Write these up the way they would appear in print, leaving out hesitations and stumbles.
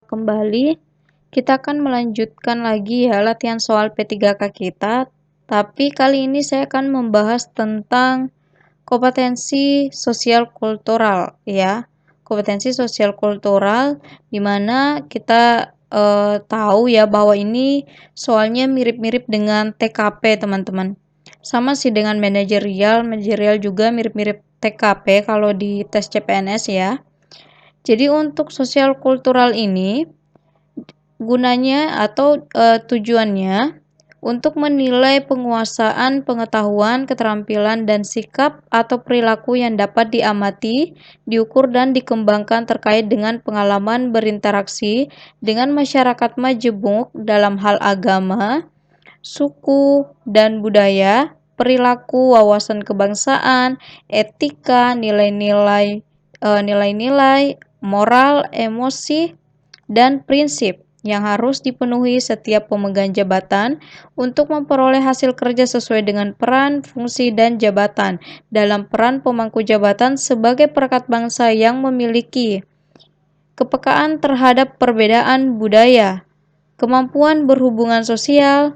kembali. Kita akan melanjutkan lagi ya latihan soal P3K kita, tapi kali ini saya akan membahas tentang kompetensi sosial kultural ya. Kompetensi sosial kultural di mana kita tahu ya bahwa ini soalnya mirip-mirip dengan TKP teman-teman. Sama sih dengan manajerial juga mirip-mirip TKP kalau di tes CPNS ya. Jadi untuk sosial kultural ini gunanya atau tujuannya untuk menilai penguasaan pengetahuan, keterampilan, dan sikap atau perilaku yang dapat diamati, diukur, dan dikembangkan terkait dengan pengalaman berinteraksi dengan masyarakat majemuk dalam hal agama, suku, dan budaya, perilaku, wawasan kebangsaan, etika, nilai-nilai, moral, emosi, dan prinsip yang harus dipenuhi setiap pemegang jabatan untuk memperoleh hasil kerja sesuai dengan peran, fungsi, dan jabatan dalam peran pemangku jabatan sebagai perekat bangsa yang memiliki kepekaan terhadap perbedaan budaya, kemampuan berhubungan sosial,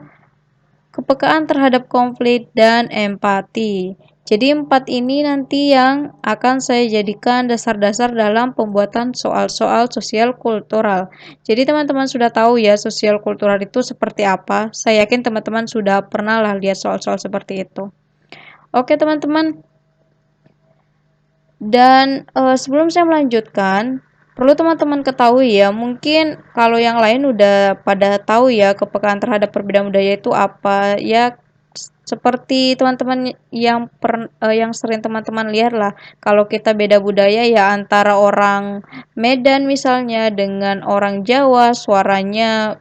kepekaan terhadap konflik, dan empati. Jadi 4 ini nanti yang akan saya jadikan dasar-dasar dalam pembuatan soal-soal sosial kultural. Jadi teman-teman sudah tahu ya sosial kultural itu seperti apa. Saya yakin teman-teman sudah pernah lah lihat soal-soal seperti itu. Oke teman-teman. Dan sebelum saya melanjutkan, perlu teman-teman ketahui ya, mungkin kalau yang lain udah pada tahu ya kepekaan terhadap perbedaan budaya itu apa. Ya seperti teman-teman yang sering teman-teman lihat lah, kalau kita beda budaya ya antara orang Medan misalnya dengan orang Jawa,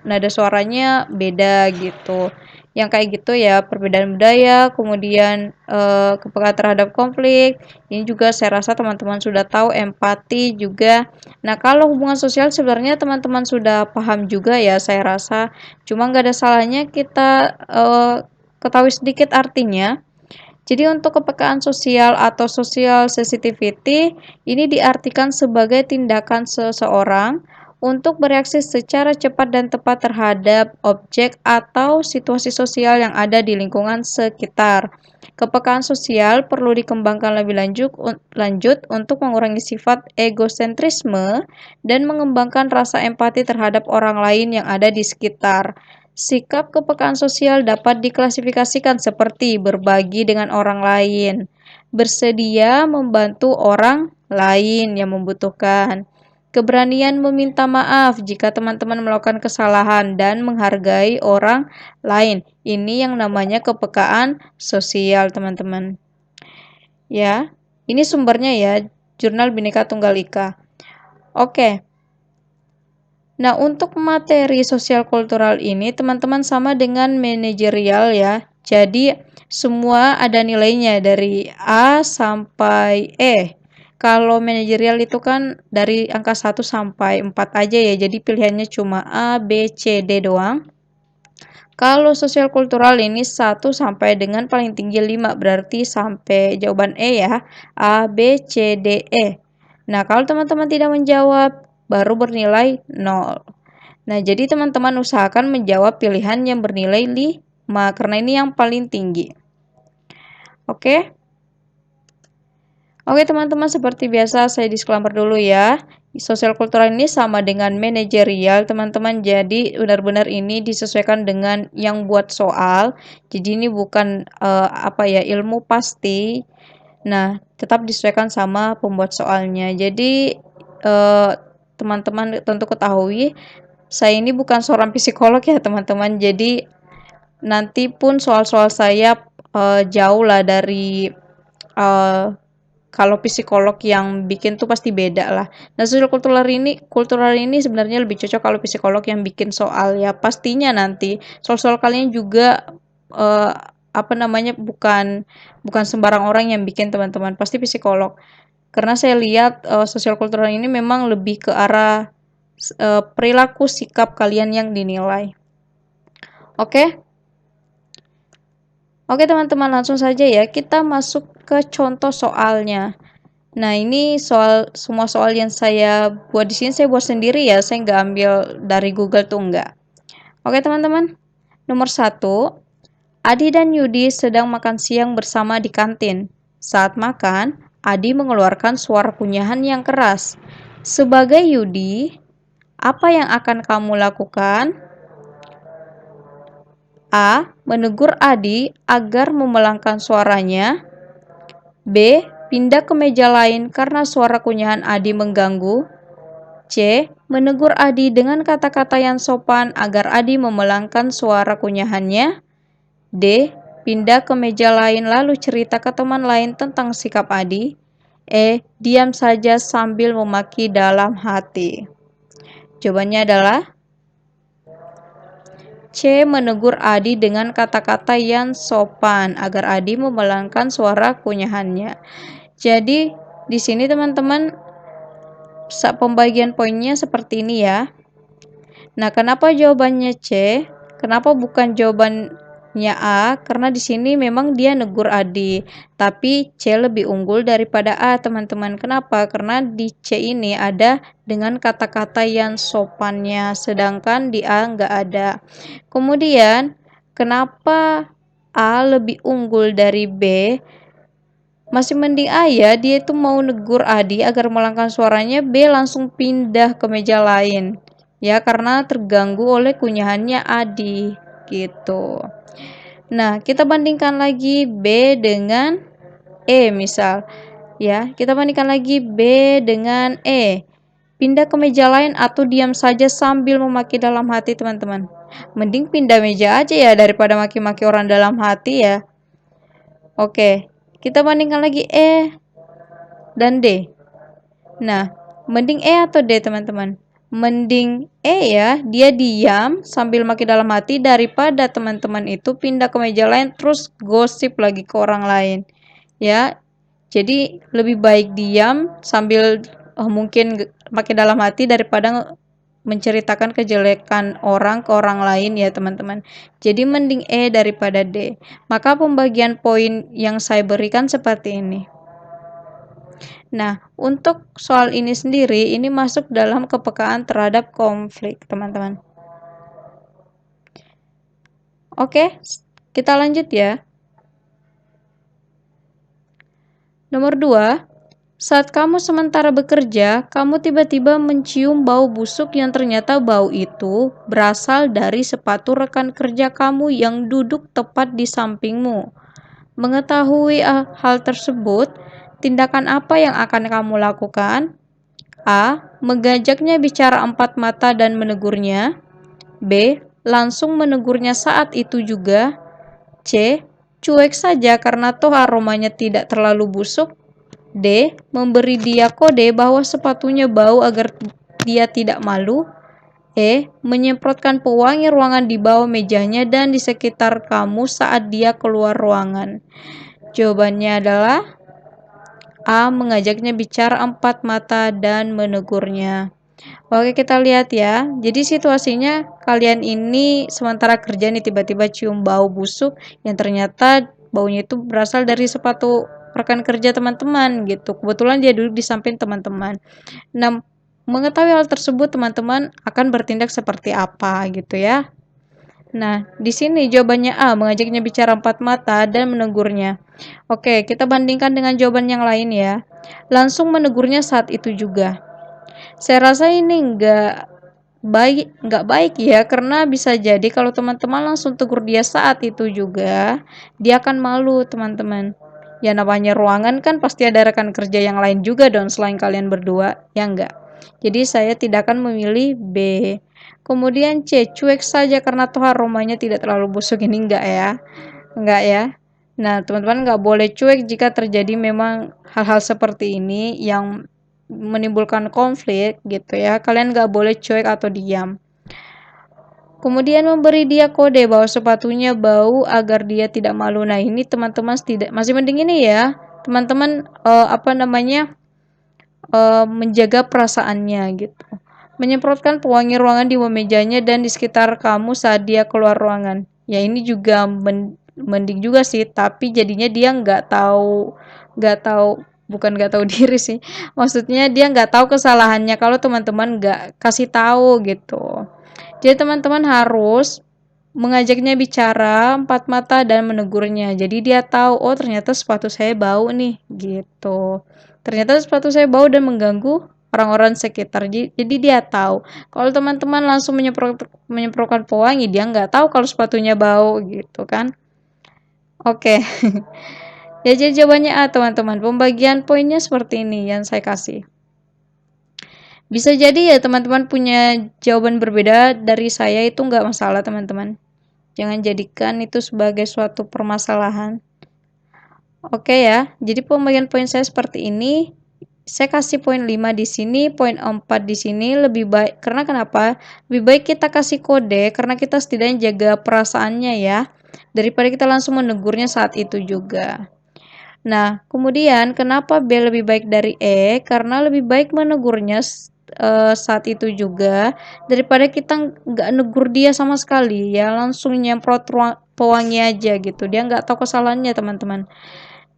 nada suaranya beda gitu. Yang kayak gitu ya, perbedaan budaya, kemudian kepekaan terhadap konflik. Ini juga saya rasa teman-teman sudah tahu, empati juga. Nah, kalau hubungan sosial sebenarnya teman-teman sudah paham juga ya, saya rasa. Cuma nggak ada salahnya kita ketahui sedikit artinya. Jadi untuk kepekaan sosial atau social sensitivity ini diartikan sebagai tindakan seseorang untuk bereaksi secara cepat dan tepat terhadap objek atau situasi sosial yang ada di lingkungan sekitar. Kepekaan sosial perlu dikembangkan lebih lanjut untuk mengurangi sifat egosentrisme dan mengembangkan rasa empati terhadap orang lain yang ada di sekitar. Sikap kepekaan sosial dapat diklasifikasikan seperti berbagi dengan orang lain, bersedia membantu orang lain yang membutuhkan, keberanian meminta maaf jika teman-teman melakukan kesalahan, dan menghargai orang lain. Ini yang namanya kepekaan sosial, teman-teman. Ya, ini sumbernya ya, Jurnal Bhinneka Tunggal Ika. Oke. Nah, untuk materi sosial kultural ini teman-teman sama dengan manajerial ya. Jadi semua ada nilainya dari A sampai E. Kalau manajerial itu kan dari angka 1 sampai 4 aja ya. Jadi pilihannya cuma A, B, C, D doang. Kalau sosial kultural ini 1 sampai dengan paling tinggi 5, berarti sampai jawaban E ya. A, B, C, D, E. Nah, kalau teman-teman tidak menjawab, baru bernilai 0. Nah, jadi teman-teman usahakan menjawab pilihan yang bernilai 5, karena ini yang paling tinggi. Oke? Oke teman-teman, seperti biasa saya disclaimer dulu ya. Sosial kultural ini sama dengan manajerial teman-teman, jadi benar-benar ini disesuaikan dengan yang buat soal. Jadi ini bukan ilmu pasti. Nah, tetap disesuaikan sama pembuat soalnya. Jadi teman-teman tentu ketahui, saya ini bukan seorang psikolog ya teman-teman. Jadi nanti pun soal-soal saya jauh lah dari kalau psikolog yang bikin tuh pasti beda lah. Nah, sosial kultural ini sebenarnya lebih cocok kalau psikolog yang bikin soal ya. Pastinya nanti soal-soal kalian juga bukan sembarang orang yang bikin teman-teman, pasti psikolog. Karena saya lihat sosial kultural ini memang lebih ke arah perilaku sikap kalian yang dinilai. Oke? Oke teman-teman, langsung saja ya kita masuk ke contoh soalnya. Nah, ini semua soal yang saya buat di sini saya buat sendiri ya, saya nggak ambil dari Google tuh enggak. Oke teman-teman, nomor 1, Adi dan Yudi sedang makan siang bersama di kantin. Saat makan, Adi mengeluarkan suara kunyahan yang keras. Sebagai Yudi, apa yang akan kamu lakukan? A. Menegur Adi agar memelangkan suaranya. B. Pindah ke meja lain karena suara kunyahan Adi mengganggu. C. Menegur Adi dengan kata-kata yang sopan agar Adi memelangkan suara kunyahannya. D. Pindah ke meja lain lalu cerita ke teman lain tentang sikap Adi. E. Diam saja sambil memaki dalam hati. Jawabannya adalah C. Menegur Adi dengan kata-kata yang sopan agar Adi memelangkan suara kunyahannya. Jadi di sini teman-teman pembagian poinnya seperti ini ya. Nah, kenapa jawabannya C? Kenapa bukan jawabannya A? Karena di sini memang dia negur Adi, tapi C lebih unggul daripada A, teman-teman. Kenapa? Karena di C ini ada dengan kata-kata yang sopannya, sedangkan di A nggak ada. Kemudian, kenapa A lebih unggul dari B? Masih mending A ya, dia itu mau negur Adi agar melangkan suaranya, B langsung pindah ke meja lain. Ya, karena terganggu oleh kunyahannya Adi, gitu. Nah, kita bandingkan lagi B dengan E misal. Ya, kita bandingkan lagi B dengan E. Pindah ke meja lain atau diam saja sambil memaki dalam hati, teman-teman. Mending pindah meja aja ya daripada maki-maki orang dalam hati ya. Oke, kita bandingkan lagi E dan D. Nah, mending E atau D, teman-teman? Mending E ya, dia diam sambil maki dalam hati daripada teman-teman itu pindah ke meja lain terus gosip lagi ke orang lain. Ya, jadi lebih baik diam sambil mungkin maki dalam hati daripada menceritakan kejelekan orang ke orang lain ya teman-teman. Jadi mending E daripada D. Maka pembagian poin yang saya berikan seperti ini. Nah, untuk soal ini sendiri, ini masuk dalam kepekaan terhadap konflik, teman-teman. Oke, kita lanjut ya. Nomor 2, saat kamu sementara bekerja, kamu tiba-tiba mencium bau busuk yang ternyata bau itu berasal dari sepatu rekan kerja kamu yang duduk tepat di sampingmu. Mengetahui hal tersebut, tindakan apa yang akan kamu lakukan? A. Mengajaknya bicara empat mata dan menegurnya. B. Langsung menegurnya saat itu juga. C. Cuek saja karena toh aromanya tidak terlalu busuk. D. Memberi dia kode bahwa sepatunya bau agar dia tidak malu. E. Menyemprotkan pewangi ruangan di bawah mejanya dan di sekitar kamu saat dia keluar ruangan. Jawabannya adalah A. Mengajaknya bicara empat mata dan menegurnya. Oke, kita lihat ya. Jadi situasinya kalian ini sementara kerja nih tiba-tiba cium bau busuk yang ternyata baunya itu berasal dari sepatu rekan kerja teman-teman gitu. Kebetulan dia duduk di samping teman-teman. Nah, mengetahui hal tersebut teman-teman akan bertindak seperti apa gitu ya. Nah, di sini jawabannya A, mengajaknya bicara empat mata dan menegurnya. Oke, kita bandingkan dengan jawaban yang lain ya. Langsung menegurnya saat itu juga. Saya rasa ini nggak baik ya, karena bisa jadi kalau teman-teman langsung tegur dia saat itu juga, dia akan malu teman-teman. Ya namanya ruangan kan pasti ada rekan kerja yang lain juga dong selain kalian berdua, ya enggak? Jadi saya tidak akan memilih B. Kemudian C, cuek saja karena toh aromanya tidak terlalu busuk, ini enggak ya? Enggak ya? Nah, teman-teman nggak boleh cuek jika terjadi memang hal-hal seperti ini yang menimbulkan konflik gitu ya. Kalian nggak boleh cuek atau diam. Kemudian memberi dia kode bahwa sepatunya bau agar dia tidak malu. Nah, ini teman-teman masih mending ini ya. Teman-teman menjaga perasaannya gitu. Menyemprotkan pewangi ruangan di mejanya dan di sekitar kamu saat dia keluar ruangan. Ya ini juga mending juga sih, tapi jadinya dia nggak tahu bukan nggak tahu diri sih, maksudnya dia nggak tahu kesalahannya kalau teman-teman nggak kasih tahu gitu. Jadi teman-teman harus mengajaknya bicara empat mata dan menegurnya. Jadi dia tahu, oh ternyata sepatu saya bau nih, gitu. Ternyata sepatu saya bau dan mengganggu orang-orang sekitar. Jadi dia tahu. Kalau teman-teman langsung menyemprotkan pewangi, dia nggak tahu kalau sepatunya bau, gitu kan. Oke. Ya, jadi jawabannya A, teman-teman. Pembagian poinnya seperti ini yang saya kasih. Bisa jadi ya teman-teman punya jawaban berbeda dari saya, itu nggak masalah teman-teman. Jangan jadikan itu sebagai suatu permasalahan. Oke ya, jadi pembagian poin saya seperti ini. Saya kasih poin 5 di sini, poin 4 di sini lebih baik. Karena kenapa? Lebih baik kita kasih kode karena kita setidaknya jaga perasaannya ya. Daripada kita langsung menegurnya saat itu juga. Nah, kemudian kenapa B lebih baik dari E? Karena lebih baik menegurnya saat itu juga daripada kita nggak negur dia sama sekali ya, langsung nyemprot pewangi aja gitu. Dia nggak tahu kesalahannya teman-teman.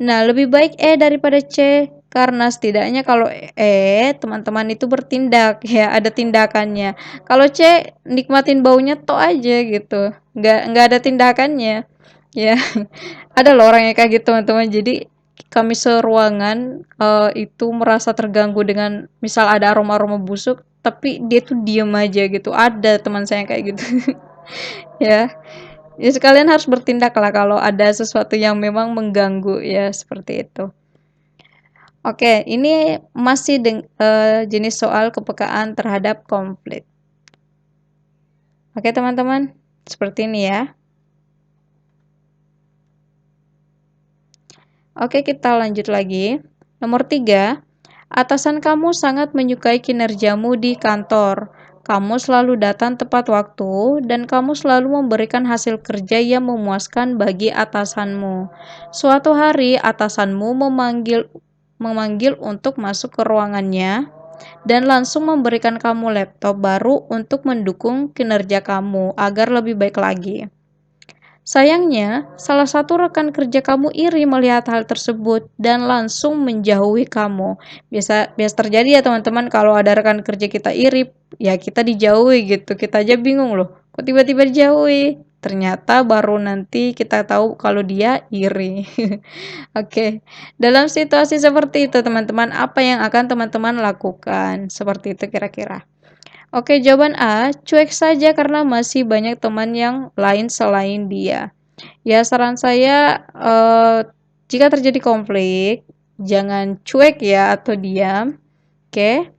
Nah, lebih baik E daripada C karena setidaknya kalau teman-teman itu bertindak ya, ada tindakannya. Kalau C nikmatin baunya tok aja gitu, nggak ada tindakannya ya. Ada loh orang yang kayak gitu teman-teman. Jadi kami seruangan itu merasa terganggu dengan misal ada aroma-aroma busuk, tapi dia tuh diem aja gitu. Ada teman saya yang kayak gitu. Ya, ya sekalian harus bertindak lah kalau ada sesuatu yang memang mengganggu ya, seperti itu. Oke, ini masih jenis soal kepekaan terhadap konflik. Oke teman-teman, seperti ini ya. Oke, kita lanjut lagi. Nomor 3, atasan kamu sangat menyukai kinerjamu di kantor. Kamu selalu datang tepat waktu dan kamu selalu memberikan hasil kerja yang memuaskan bagi atasanmu. Suatu hari atasanmu memanggil untuk masuk ke ruangannya dan langsung memberikan kamu laptop baru untuk mendukung kinerja kamu agar lebih baik lagi. Sayangnya, salah satu rekan kerja kamu iri melihat hal tersebut dan langsung menjauhi kamu. Biasa biasa terjadi ya teman-teman, kalau ada rekan kerja kita iri, ya kita dijauhi gitu. Kita aja bingung loh, kok tiba-tiba dijauhi? Ternyata baru nanti kita tahu kalau dia iri. Oke, dalam situasi seperti itu teman-teman, apa yang akan teman-teman lakukan? Seperti itu kira-kira. Oke, jawaban A, cuek saja karena masih banyak teman yang lain selain dia. Ya, saran saya jika terjadi konflik, jangan cuek ya atau diam. Oke.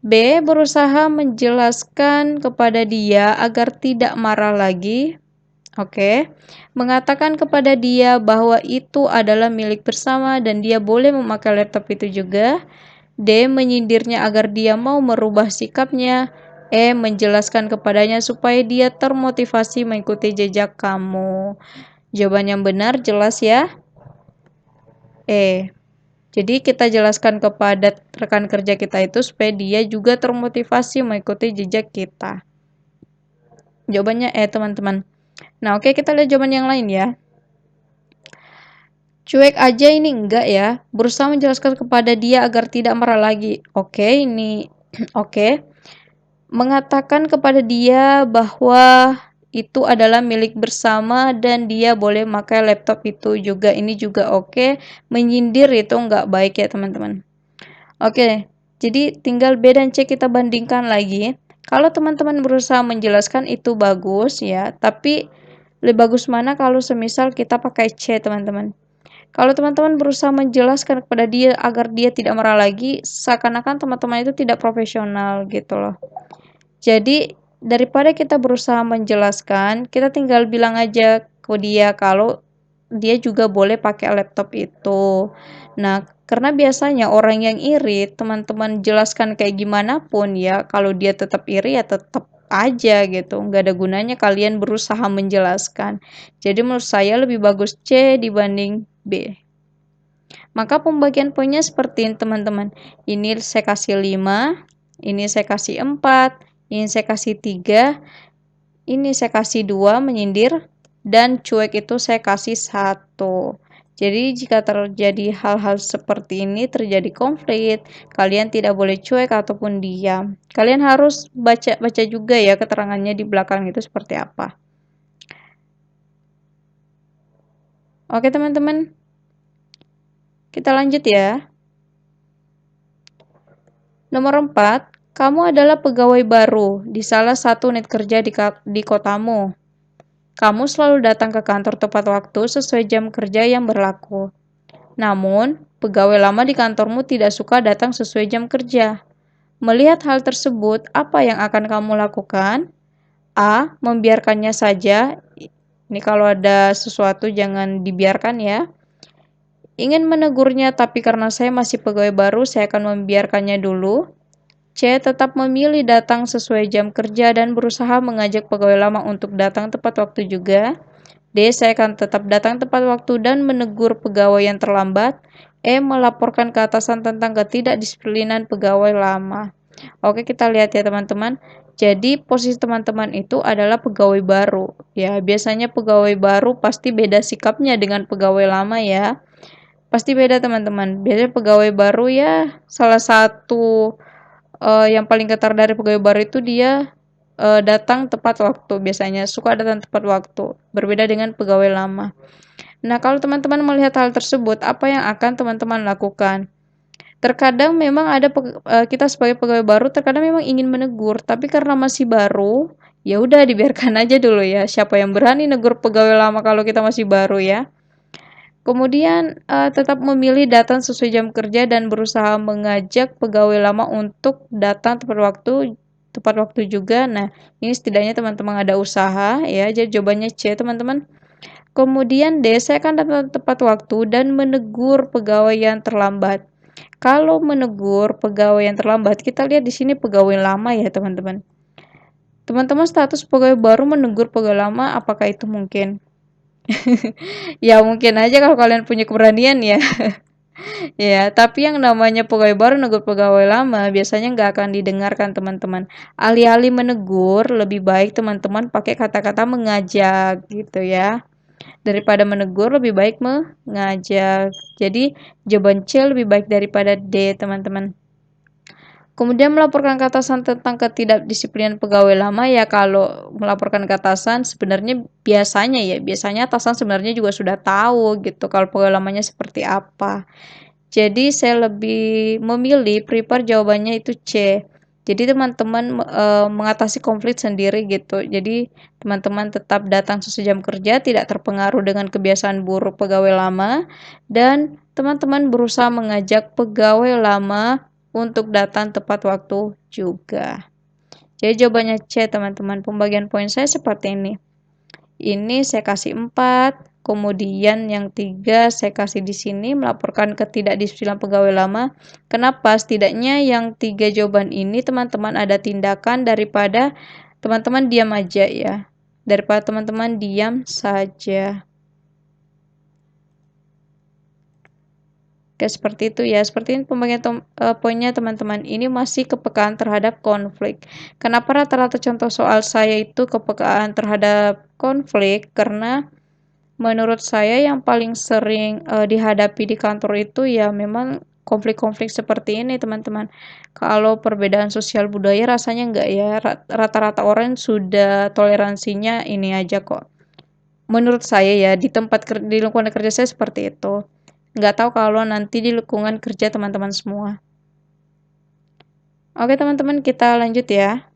B, berusaha menjelaskan kepada dia agar tidak marah lagi. Oke. Mengatakan kepada dia bahwa itu adalah milik bersama dan dia boleh memakai laptop itu juga. D. Menyindirnya agar dia mau merubah sikapnya. E. Menjelaskan kepadanya supaya dia termotivasi mengikuti jejak kamu. Jawaban yang benar jelas ya. E. Jadi kita jelaskan kepada rekan kerja kita itu supaya dia juga termotivasi mengikuti jejak kita. Jawabannya E teman-teman. Nah oke, kita lihat jawaban yang lain ya. Cuek aja ini enggak ya. Berusaha menjelaskan kepada dia agar tidak marah lagi. Oke, ini oke. Mengatakan kepada dia bahwa itu adalah milik bersama dan dia boleh pakai laptop itu juga. Ini juga oke. Menyindir itu enggak baik ya teman-teman. Oke, jadi tinggal B dan C kita bandingkan lagi. Kalau teman-teman berusaha menjelaskan itu bagus ya, tapi lebih bagus mana kalau semisal kita pakai C teman-teman. Kalau teman-teman berusaha menjelaskan kepada dia agar dia tidak marah lagi, seakan-akan teman-teman itu tidak profesional gitu loh. Jadi daripada kita berusaha menjelaskan, kita tinggal bilang aja ke dia kalau dia juga boleh pakai laptop itu. Nah, karena biasanya orang yang iri, teman-teman jelaskan kayak gimana pun ya, kalau dia tetap iri ya tetap aja gitu. Nggak ada gunanya kalian berusaha menjelaskan. Jadi menurut saya lebih bagus C dibanding B. Maka pembagian poinnya seperti ini teman-teman. Ini saya kasih 5, ini saya kasih 4, ini saya kasih 3, ini saya kasih 2 menyindir, dan cuek itu saya kasih 1. Jadi jika terjadi hal-hal seperti ini, terjadi konflik, kalian tidak boleh cuek ataupun diam. Kalian harus baca juga ya keterangannya di belakang itu seperti apa. Oke teman-teman, kita lanjut ya. Nomor 4, kamu adalah pegawai baru di salah satu unit kerja di kotamu. Kamu selalu datang ke kantor tepat waktu sesuai jam kerja yang berlaku. Namun, pegawai lama di kantormu tidak suka datang sesuai jam kerja. Melihat hal tersebut, apa yang akan kamu lakukan? A. Membiarkannya saja. Ini kalau ada sesuatu jangan dibiarkan ya. Ingin menegurnya, tapi karena saya masih pegawai baru, saya akan membiarkannya dulu. C. Tetap memilih datang sesuai jam kerja dan berusaha mengajak pegawai lama untuk datang tepat waktu juga. D. Saya akan tetap datang tepat waktu dan menegur pegawai yang terlambat. E. Melaporkan ke atasan tentang ketidakdisiplinan pegawai lama. Oke, kita lihat ya teman-teman. Jadi posisi teman-teman itu adalah pegawai baru. Ya, biasanya pegawai baru pasti beda sikapnya dengan pegawai lama ya. Pasti beda teman-teman. Biasanya pegawai baru ya salah satu yang paling ketar dari pegawai baru itu dia datang tepat waktu. Biasanya suka datang tepat waktu. Berbeda dengan pegawai lama. Nah, kalau teman-teman melihat hal tersebut, apa yang akan teman-teman lakukan? Terkadang memang ada kita sebagai pegawai baru terkadang memang ingin menegur, tapi karena masih baru, ya udah dibiarkan aja dulu ya. Siapa yang berani negur pegawai lama kalau kita masih baru ya? Kemudian tetap memilih datang sesuai jam kerja dan berusaha mengajak pegawai lama untuk datang tepat waktu juga. Nah, ini setidaknya teman-teman ada usaha ya. Jadi jawabannya C, teman-teman. Kemudian D, saya akan datang tepat waktu dan menegur pegawai yang terlambat. Kalau menegur pegawai yang terlambat, kita lihat di sini pegawai lama ya, teman-teman. Teman-teman status pegawai baru menegur pegawai lama, apakah itu mungkin? Ya mungkin aja kalau kalian punya keberanian ya. Ya, tapi yang namanya pegawai baru negur pegawai lama biasanya nggak akan didengarkan teman-teman. Alih-alih menegur, lebih baik teman-teman pakai kata-kata mengajak gitu ya. Daripada menegur, lebih baik mengajak. Jadi jawaban C lebih baik daripada D, teman-teman. Kemudian melaporkan ke atasan tentang ketidakdisiplinan pegawai lama ya, kalau melaporkan ke atasan sebenarnya biasanya atasan sebenarnya juga sudah tahu gitu kalau pegawai lamanya seperti apa. Jadi saya lebih memilih prepare jawabannya itu C. Jadi teman-teman mengatasi konflik sendiri gitu. Jadi teman-teman tetap datang sesuai jam kerja, tidak terpengaruh dengan kebiasaan buruk pegawai lama, dan teman-teman berusaha mengajak pegawai lama untuk datang tepat waktu juga. Jadi jawabannya C, teman-teman. Pembagian poin saya seperti ini. Ini saya kasih 4, kemudian yang 3 saya kasih di sini melaporkan ketidakdisiplinan pegawai lama. Kenapa? Setidaknya yang 3 jawaban ini teman-teman ada tindakan daripada teman-teman diam aja ya. Daripada teman-teman diam saja. Oke, seperti itu ya. Seperti ini pembagian poinnya teman-teman. Ini masih kepekaan terhadap konflik. Kenapa rata-rata contoh soal saya itu kepekaan terhadap konflik? Karena menurut saya yang paling sering dihadapi di kantor itu ya memang konflik-konflik seperti ini teman-teman. Kalau perbedaan sosial budaya rasanya enggak ya. Rata-rata orang sudah toleransinya ini aja kok. Menurut saya ya di lingkungan kerja saya seperti itu. Nggak tahu kalau nanti di lingkungan kerja teman-teman semua. Oke teman-teman, kita lanjut ya.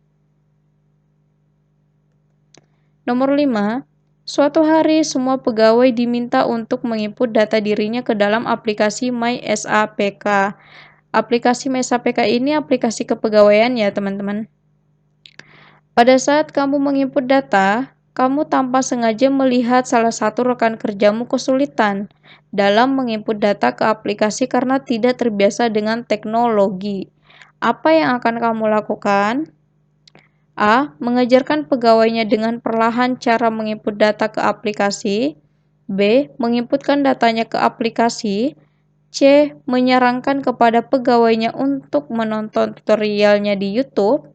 Nomor 5, suatu hari semua pegawai diminta untuk menginput data dirinya ke dalam aplikasi MySAPK. Aplikasi MySAPK ini aplikasi kepegawaian ya teman-teman. Pada saat kamu menginput data, kamu tanpa sengaja melihat salah satu rekan kerjamu kesulitan dalam menginput data ke aplikasi karena tidak terbiasa dengan teknologi. Apa yang akan kamu lakukan? A. Mengajarkan pegawainya dengan perlahan cara menginput data ke aplikasi. B. Menginputkan datanya ke aplikasi. C. Menyarankan kepada pegawainya untuk menonton tutorialnya di YouTube.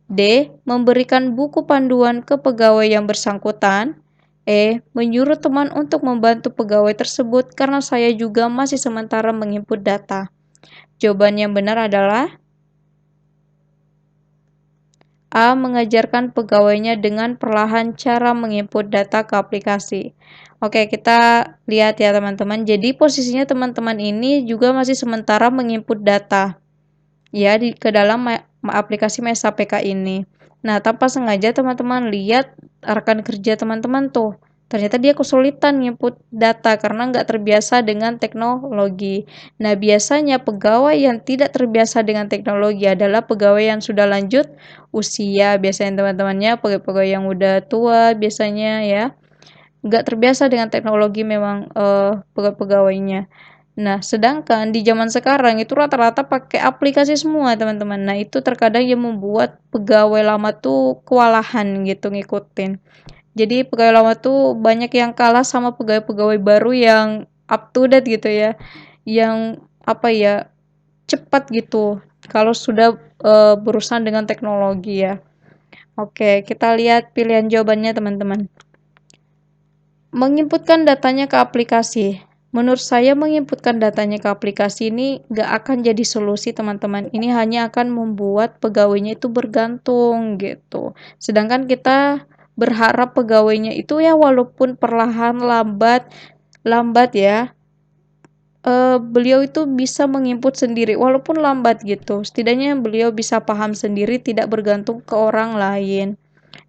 D. Memberikan buku panduan ke pegawai yang bersangkutan. Menyuruh teman untuk membantu pegawai tersebut karena saya juga masih sementara menginput data. Jawaban yang benar adalah A. Mengajarkan pegawainya dengan perlahan cara menginput data ke aplikasi. Oke, kita lihat ya teman-teman. Jadi posisinya teman-teman ini juga masih sementara menginput data ya ke dalam aplikasi MySAPK ini. Nah, tanpa sengaja teman-teman lihat rekan kerja teman-teman tuh. Ternyata dia kesulitan input data karena nggak terbiasa dengan teknologi. Nah, biasanya pegawai yang tidak terbiasa dengan teknologi adalah pegawai yang sudah lanjut usia. Biasanya teman-temannya pegawai-pegawai yang udah tua biasanya ya. Nggak terbiasa dengan teknologi memang pegawai-pegawainya. Nah, sedangkan di zaman sekarang itu rata-rata pakai aplikasi semua, teman-teman. Nah, itu terkadang yang membuat pegawai lama tuh kewalahan gitu ngikutin. Jadi pegawai lama tuh banyak yang kalah sama pegawai-pegawai baru yang up to date gitu ya. Yang apa ya, cepat gitu kalau sudah berurusan dengan teknologi ya. Oke, kita lihat pilihan jawabannya, teman-teman. Menginputkan datanya ke aplikasi. Menurut saya menginputkan datanya ke aplikasi ini nggak akan jadi solusi, teman-teman. Ini hanya akan membuat pegawainya itu bergantung gitu. Sedangkan kita berharap pegawainya itu ya walaupun perlahan lambat ya, beliau itu bisa menginput sendiri walaupun lambat gitu. Setidaknya beliau bisa paham sendiri, tidak bergantung ke orang lain.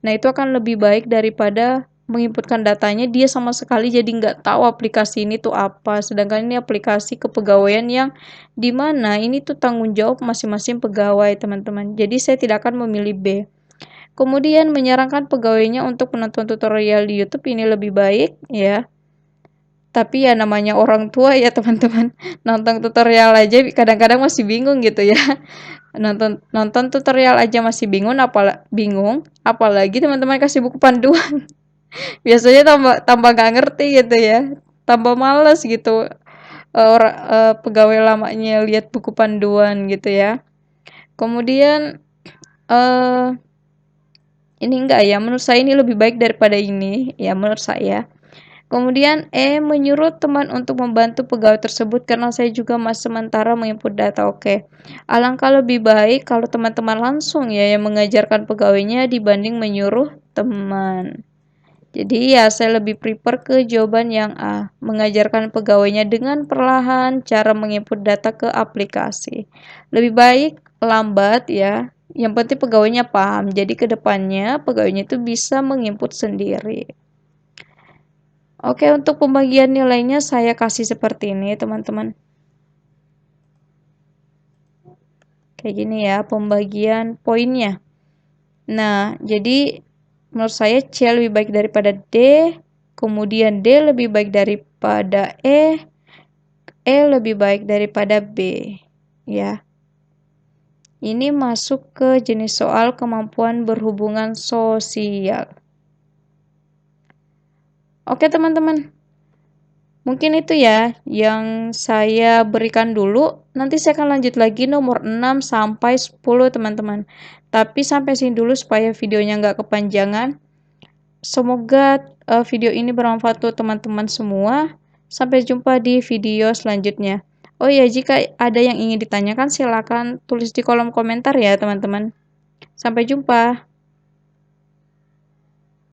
Nah, itu akan lebih baik daripada menginputkan datanya dia sama sekali jadi nggak tahu aplikasi ini tuh apa. Sedangkan ini aplikasi kepegawaian yang dimana ini tuh tanggung jawab masing-masing pegawai, teman-teman. Jadi saya tidak akan memilih B. Kemudian menyarankan pegawainya untuk menonton tutorial di YouTube ini lebih baik ya. Tapi ya namanya orang tua ya teman-teman, nonton tutorial aja kadang-kadang masih bingung gitu ya. Nonton tutorial aja masih apalagi teman-teman kasih buku panduan. Biasanya tambah nggak ngerti gitu ya, tambah males gitu. Pegawai lamanya lihat buku panduan gitu ya. Kemudian eh ini enggak ya, menurut saya ini lebih baik daripada ini ya menurut saya. Kemudian menyuruh teman untuk membantu pegawai tersebut karena saya juga masih sementara menginput data. Oke. Alangkah lebih baik kalau teman-teman langsung ya yang mengajarkan pegawainya dibanding menyuruh teman. Jadi ya saya lebih prefer ke jawaban yang A, mengajarkan pegawainya dengan perlahan cara menginput data ke aplikasi. Lebih baik lambat ya. Yang penting pegawainya paham. Jadi ke depannya pegawainya itu bisa menginput sendiri. Oke, untuk pembagian nilainya saya kasih seperti ini, teman-teman. Kayak gini ya, pembagian poinnya. Nah, jadi menurut saya C lebih baik daripada D, kemudian D lebih baik daripada E lebih baik daripada B. Ya. Ini masuk ke jenis soal kemampuan berhubungan sosial. Oke, teman-teman. Mungkin itu ya yang saya berikan dulu. Nanti saya akan lanjut lagi nomor 6 sampai 10 teman-teman. Tapi sampai sini dulu supaya videonya nggak kepanjangan. Semoga video ini bermanfaat untuk teman-teman semua. Sampai jumpa di video selanjutnya. Oh ya, jika ada yang ingin ditanyakan silakan tulis di kolom komentar ya teman-teman. Sampai jumpa.